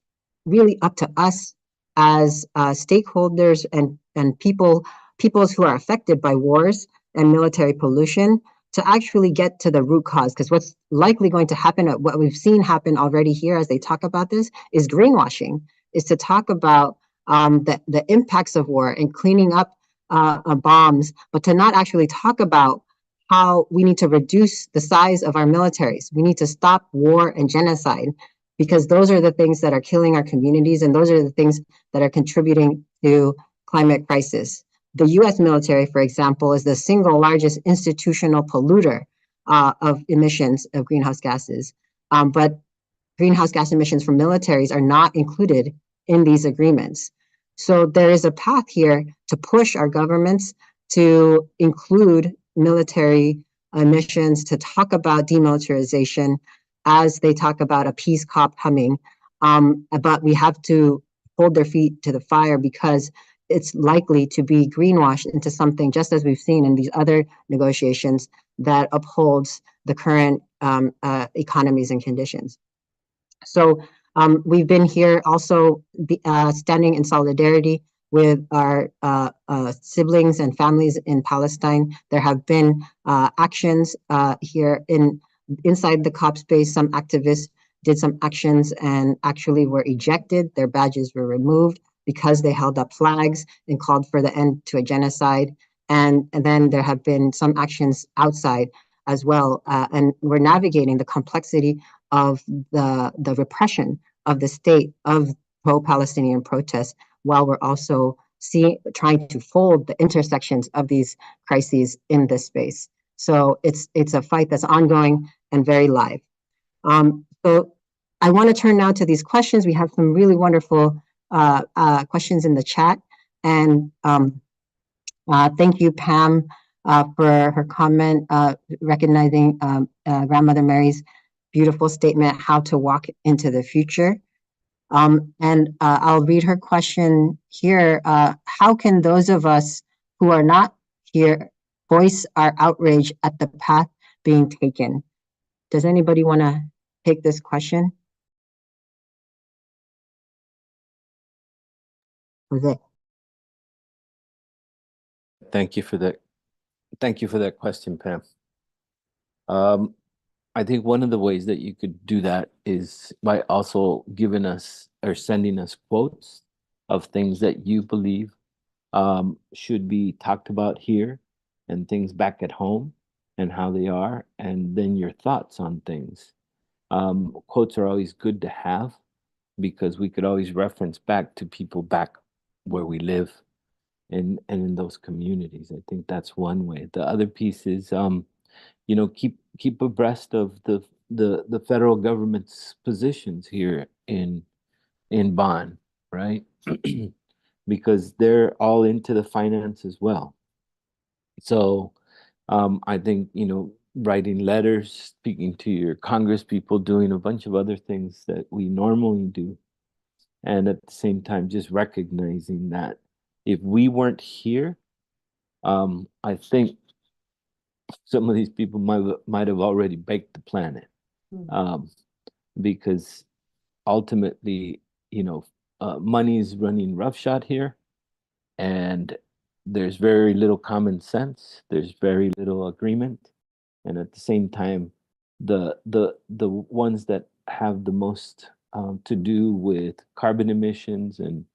really up to us as stakeholders and peoples who are affected by wars and military pollution to actually get to the root cause. Because what's likely going to happen, what we've seen happen already here as they talk about this, is greenwashing, is to talk about the impacts of war and cleaning up bombs, but to not actually talk about how we need to reduce the size of our militaries. We need to stop war and genocide, because those are the things that are killing our communities, and those are the things that are contributing to climate crisis. The US military, for example, is the single largest institutional polluter of emissions of greenhouse gases. But greenhouse gas emissions from militaries are not included in these agreements. So there is a path here to push our governments to include military emissions, to talk about demilitarization as they talk about a peace COP coming. But we have to hold their feet to the fire, because it's likely to be greenwashed into something, just as we've seen in these other negotiations, that upholds the current economies and conditions. So we've been here also standing in solidarity with our siblings and families in Palestine. There have been actions here inside the COP space. Some activists did some actions and actually were ejected. Their badges were removed because they held up flags and called for the end to a genocide. And then there have been some actions outside as well. And we're navigating the complexity of the repression of the state of pro-Palestinian protests, while we're also trying to fold the intersections of these crises in this space. So it's a fight that's ongoing and very live. So I want to turn now to these questions. We have some really wonderful questions in the chat. And thank you, Pam, for her comment, recognizing Grandmother Mary's beautiful statement, how to walk into the future. And I'll read her question here. How can those of us who are not here voice our outrage at the path being taken? Does anybody want to take this question? Jose. Thank you for that. Thank you for that question, Pam. I think one of the ways that you could do that is by also giving us or sending us quotes of things that you believe should be talked about here and things back at home and how they are, and then your thoughts on things. Quotes are always good to have because we could always reference back to people back where we live and in those communities. I think that's one way. The other piece is keep abreast of the federal government's positions here in Bonn, right? Because they're all into the finance as well. So I think writing letters, speaking to your Congress people, doing a bunch of other things that we normally do, and at the same time just recognizing that if we weren't here, I think some of these people might have already baked the planet, because ultimately, money is running roughshod here, and there's very little common sense. There's very little agreement, and at the same time, the ones that have the most to do with carbon emissions and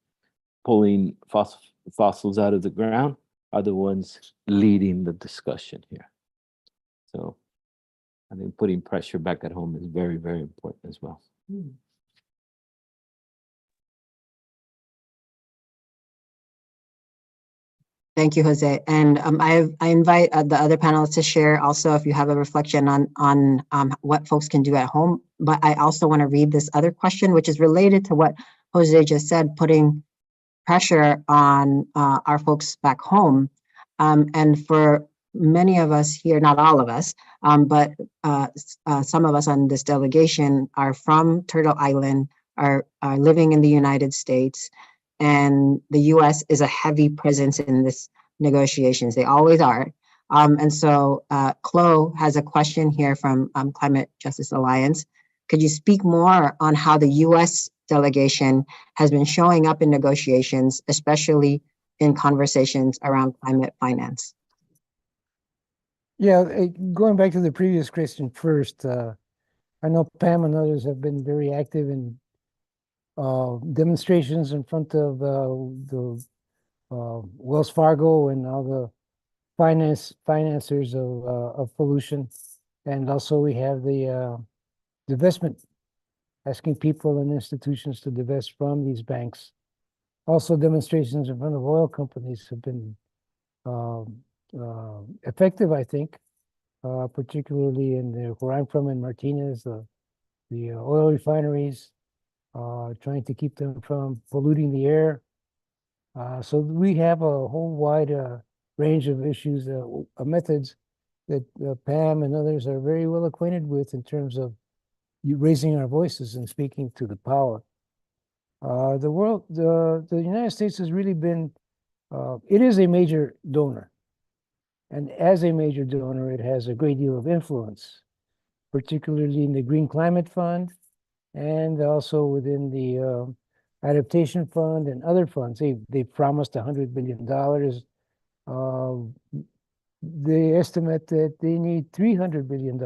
pulling fossils out of the ground are the ones leading the discussion here. So I think putting pressure back at home is very, very important as well. Thank you, Jose. And I invite the other panelists to share also if you have a reflection on what folks can do at home. But I also want to read this other question, which is related to what Jose just said, putting pressure on our folks back home. And for many of us here, not all of us, but some of us on this delegation are from Turtle Island, are living in the United States, and the U.S. is a heavy presence in this negotiations. They always are. And so Chloe has a question here from Climate Justice Alliance. Could you speak more on how the U.S. delegation has been showing up in negotiations, especially in conversations around climate finance? Yeah, going back to the previous question first, I know Pam and others have been very active in demonstrations in front of the Wells Fargo and all the financiers of pollution. And also we have the divestment, asking people and institutions to divest from these banks. Also demonstrations in front of oil companies have been effective, I think, particularly in where I'm from in Martinez, the oil refineries, trying to keep them from polluting the air. So we have a whole wide range of issues, methods that Pam and others are very well acquainted with in terms of raising our voices and speaking to the power. The United States has really been, it is a major donor. And as a major donor, it has a great deal of influence, particularly in the Green Climate Fund and also within the Adaptation Fund and other funds. They promised $100 billion. They estimate that they need $300 billion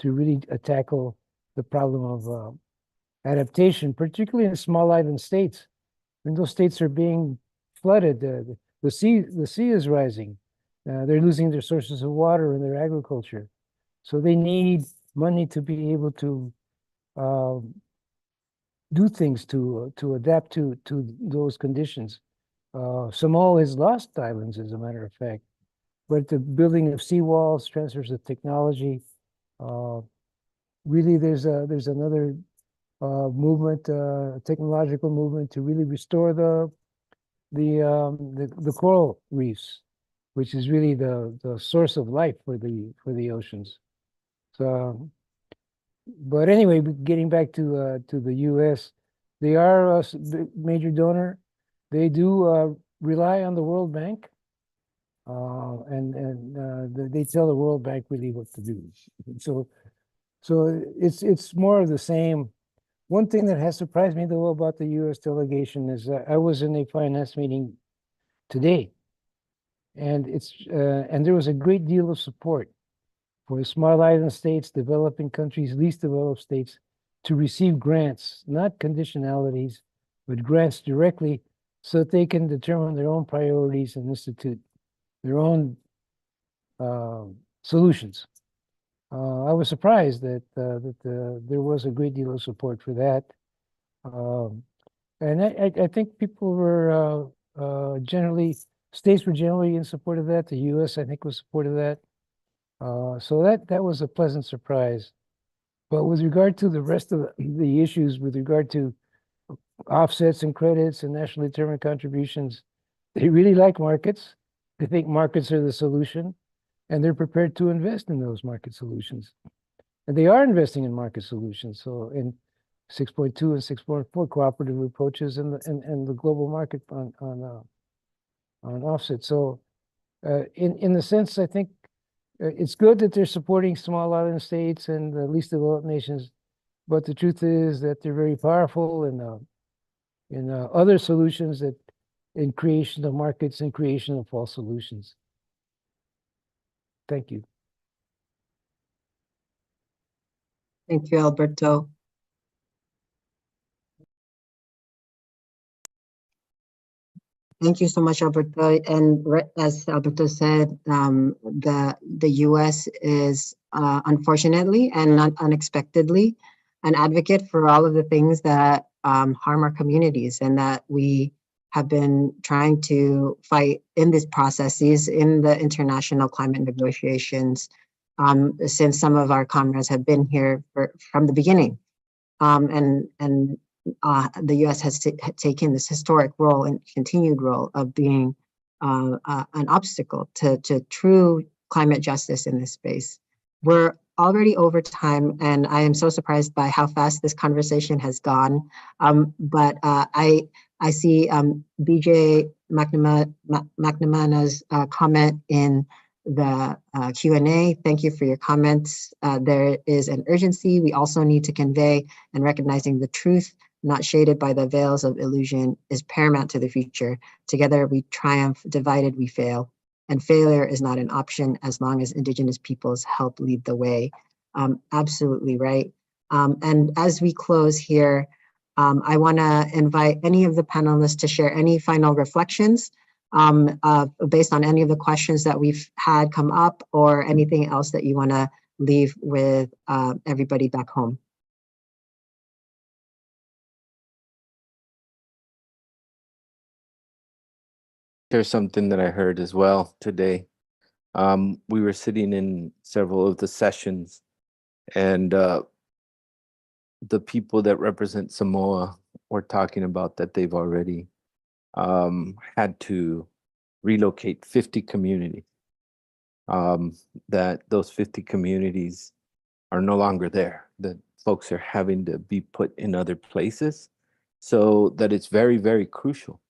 to really tackle the problem of adaptation, particularly in small island states. When those states are being flooded, the sea is rising. They're losing their sources of water and their agriculture. So they need money to be able to do things to adapt to those conditions. Samoa has lost islands, as a matter of fact. But the building of seawalls, transfers of technology, really there's another movement, technological movement to really restore the coral reefs, which is really the source of life for the oceans. So But anyway, getting back to the U.S., they are a major donor. They do rely on the World Bank, and they tell the World Bank really what to do. So it's more of the same. One thing that has surprised me though about the U.S. delegation is I was in a finance meeting today, and and there was a great deal of support for the small island states, developing countries, least developed states to receive grants, not conditionalities, but grants directly so that they can determine their own priorities and institute their own solutions. I was surprised that there was a great deal of support for that. And I think people were states were generally in support of that. The U.S., I think, was support of that. So that was a pleasant surprise. But with regard to the rest of the issues, with regard to offsets and credits and nationally determined contributions, they really like markets. They think markets are the solution, and they're prepared to invest in those market solutions. And they are investing in market solutions. So in 6.2 and 6.4 cooperative approaches and the global market on offset. So in the sense, I think it's good that they're supporting small island states and the least developed nations, but the truth is that they're very powerful in other solutions that in creation of markets and creation of false solutions. Thank you. Thank you, Alberto. Thank you so much, Alberto. And as Alberto said, the U.S. is unfortunately and not unexpectedly an advocate for all of the things that harm our communities and that we have been trying to fight in these processes in the international climate negotiations since some of our comrades have been here from the beginning. The U.S. has taken this historic role and continued role of being an obstacle to true climate justice in this space. We're already over time, and I am so surprised by how fast this conversation has gone. But I see BJ McNamara's comment in the Q&A. Thank you for your comments. There is an urgency we also need to convey, and recognizing the truth not shaded by the veils of illusion is paramount to the future. Together we triumph, divided we fail. And failure is not an option as long as Indigenous peoples help lead the way. Absolutely right. And as we close here, I wanna invite any of the panelists to share any final reflections based on any of the questions that we've had come up or anything else that you wanna leave with everybody back home. There's something that I heard as well today. We were sitting in several of the sessions, and the people that represent Samoa were talking about that they've already had to relocate 50 communities. That those 50 communities are no longer there, that folks are having to be put in other places. So that it's very, very crucial.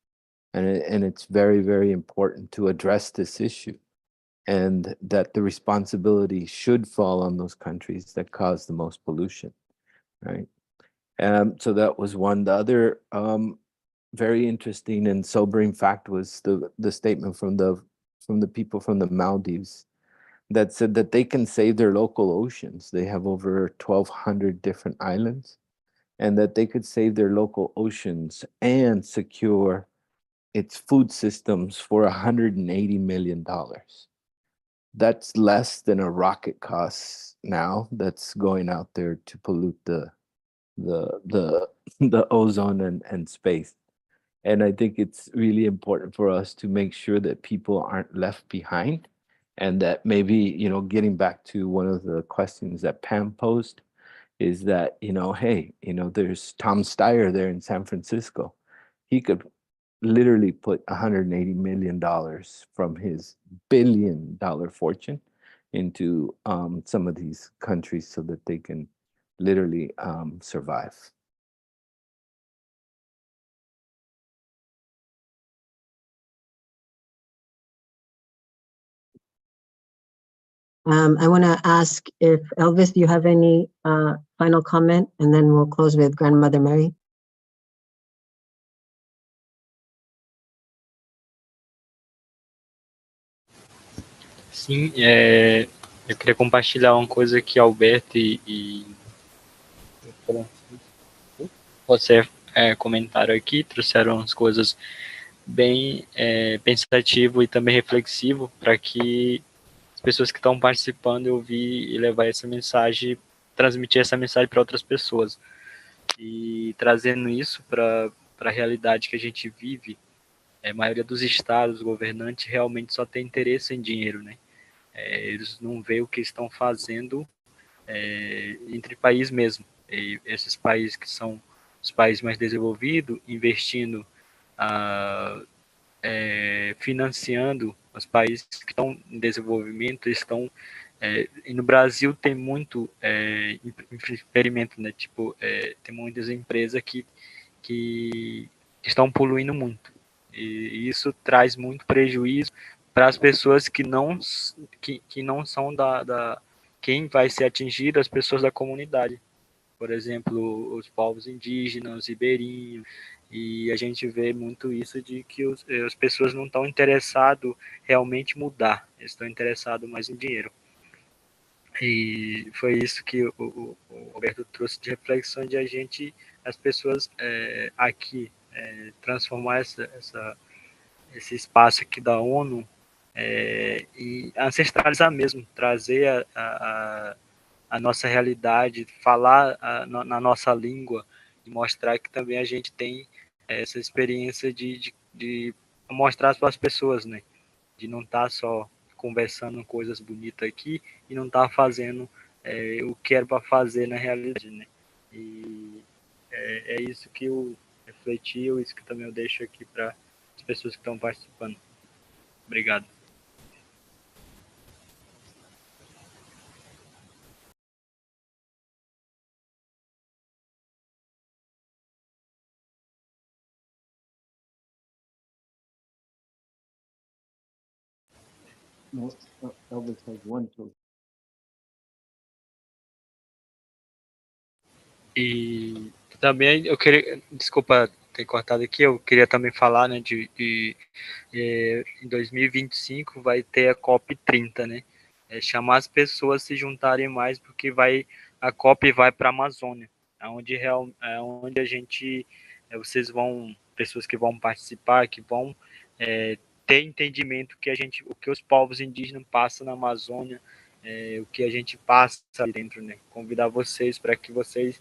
And it's very, very important to address this issue, and that the responsibility should fall on those countries that cause the most pollution, right? So that was one. The other very interesting and sobering fact was the statement from the people from the Maldives that said that they can save their local oceans. They have over 1,200 different islands, and that they could save their local oceans and secure its food systems for $180 million. That's less than a rocket costs now that's going out there to pollute the ozone and space. And I think it's really important for us to make sure that people aren't left behind, and that maybe, you know, getting back to one of the questions that Pam posed is that, you know, hey, you know, there's Tom Steyer there in San Francisco. He could literally put $180 million from his billion-dollar fortune into some of these countries so that they can literally survive. I want to ask if Elvis, do you have any final comment? And then we'll close with Grandmother Mary. Sim, eu queria compartilhar uma coisa que Alberto e você comentaram aqui, trouxeram as coisas bem pensativo e também reflexivo para que as pessoas que estão participando ouvir e levar essa mensagem, transmitir essa mensagem para outras pessoas. E trazendo isso para a realidade que a gente vive, a maioria dos estados, governantes, realmente só tem interesse em dinheiro, né? Eles não veem o que estão fazendo entre países mesmo. E esses países que são os países mais desenvolvidos, investindo, financiando os países que estão em desenvolvimento, estão e no Brasil tem muito experimento, né? Tipo, tem muitas empresas que estão poluindo muito. E isso traz muito prejuízo para as pessoas que não são quem vai ser atingido, as pessoas da comunidade. Por exemplo, os povos indígenas, ribeirinhos, e a gente vê muito isso de que as pessoas não estão interessadas realmente em mudar, eles estão interessados mais em dinheiro. E foi isso que o Alberto trouxe de reflexão de a gente, as pessoas aqui, transformar esse espaço aqui da ONU e ancestralizar mesmo, trazer a nossa realidade, falar na nossa língua e mostrar que também a gente tem essa experiência de mostrar para as pessoas, né? De não estar só conversando coisas bonitas aqui e não estar fazendo o que era para fazer na realidade, né? E é isso que eu refleti, isso que também eu deixo aqui para as pessoas que estão participando. Obrigado. No, Elvis has one too. E também eu queria, desculpa ter cortado aqui, eu queria também falar, né, em 2025 vai ter a COP30, né? Chamar as pessoas a se juntarem mais, porque a COP vai para a Amazônia, onde a gente, pessoas que vão participar, que vão ter entendimento o que os povos indígenas passam na Amazônia, o que a gente passa ali dentro, né? Convidar vocês para que vocês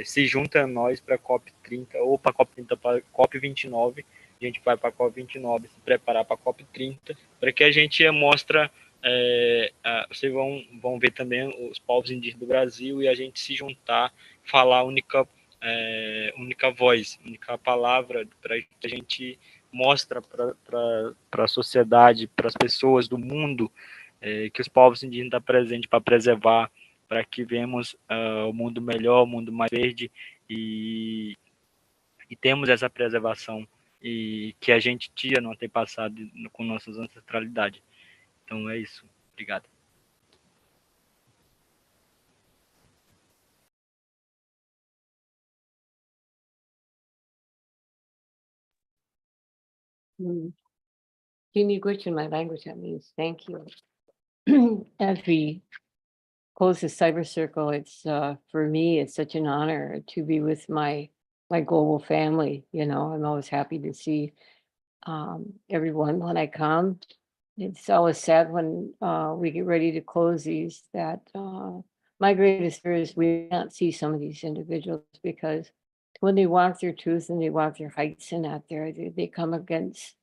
se juntem a nós para a COP30 ou para a COP30, para a COP29. A gente vai para a COP29 se preparar para a COP30, para que a gente mostre. Vocês vão ver também os povos indígenas do Brasil e a gente se juntar, falar única voz, única palavra, para a gente mostra para a sociedade, para as pessoas do mundo, que os povos indígenas estão presentes para preservar, para que vemos o mundo melhor, o mundo mais verde e temos essa preservação e que a gente tinha no antepassado com nossas ancestralidades. Então é isso. Obrigado. In my language, that means thank you. As we close the cyber circle, it's for me, it's such an honor to be with my global family. You know, I'm always happy to see everyone when I come. It's always sad when we get ready to close these that my greatest fear is we can't see some of these individuals because when they walk their truth and they walk their heights and out there, they come against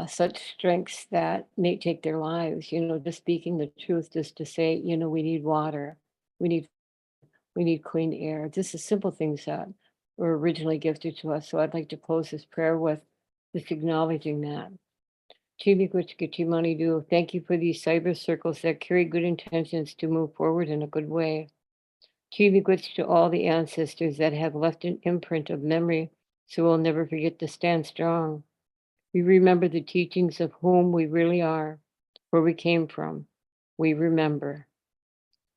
such strengths that may take their lives, you know, just speaking the truth, just to say, you know, we need water, we need clean air, just the simple things that were originally gifted to us. So I'd like to close this prayer with just acknowledging that. Chimikwachikachimanidu, thank you for these cyber circles that carry good intentions to move forward in a good way. Chiviguits to all the ancestors that have left an imprint of memory, so we'll never forget to stand strong. We remember the teachings of whom we really are, where we came from. We remember.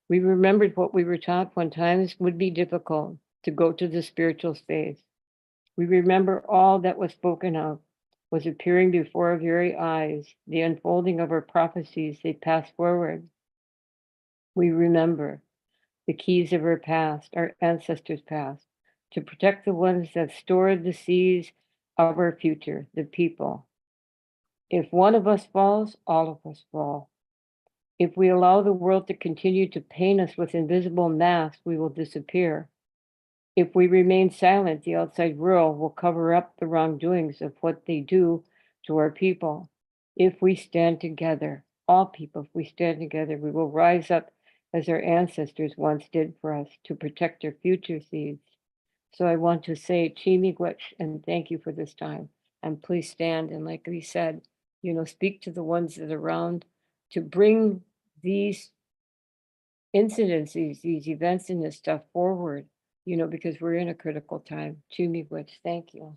We remembered what we were taught when times would be difficult, to go to the spiritual space. We remember all that was spoken of was appearing before our very eyes, the unfolding of our prophecies, they passed forward. We remember the keys of our past, our ancestors' past, to protect the ones that stored the seas of our future, the people. If one of us falls, all of us fall. If we allow the world to continue to paint us with invisible masks, we will disappear. If we remain silent, the outside world will cover up the wrongdoings of what they do to our people. If we stand together, all people, if we stand together, we will rise up as our ancestors once did for us to protect our future seeds. So I want to say Chimigwech and thank you for this time. And please stand and like we said, speak to the ones that are around to bring these incidents, these events and this stuff forward, because we're in a critical time. Chimigwech, thank you.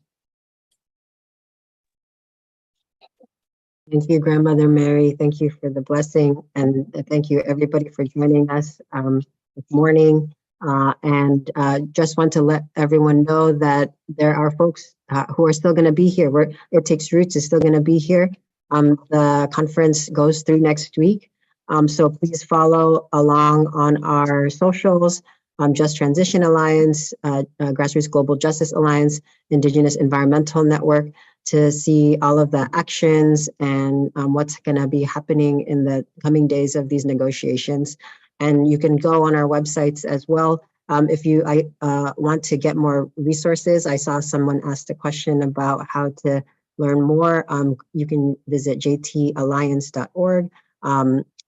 Thank you, Grandmother Mary. Thank you for the blessing. And thank you, everybody, for joining us this morning. And just want to let everyone know that there are folks who are still going to be here. It Takes Roots is still going to be here. The conference goes through next week. So please follow along on our socials, Just Transition Alliance, Grassroots Global Justice Alliance, Indigenous Environmental Network, to see all of the actions and what's going to be happening in the coming days of these negotiations. And you can go on our websites as well. If you want to get more resources, I saw someone asked a question about how to learn more. You can visit jtalliance.org,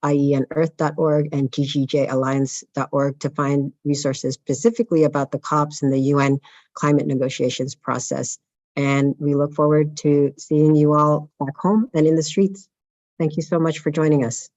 ienearth.org, and ggjalliance.org to find resources specifically about the COPs and the UN climate negotiations process. And we look forward to seeing you all back home and in the streets. Thank you so much for joining us.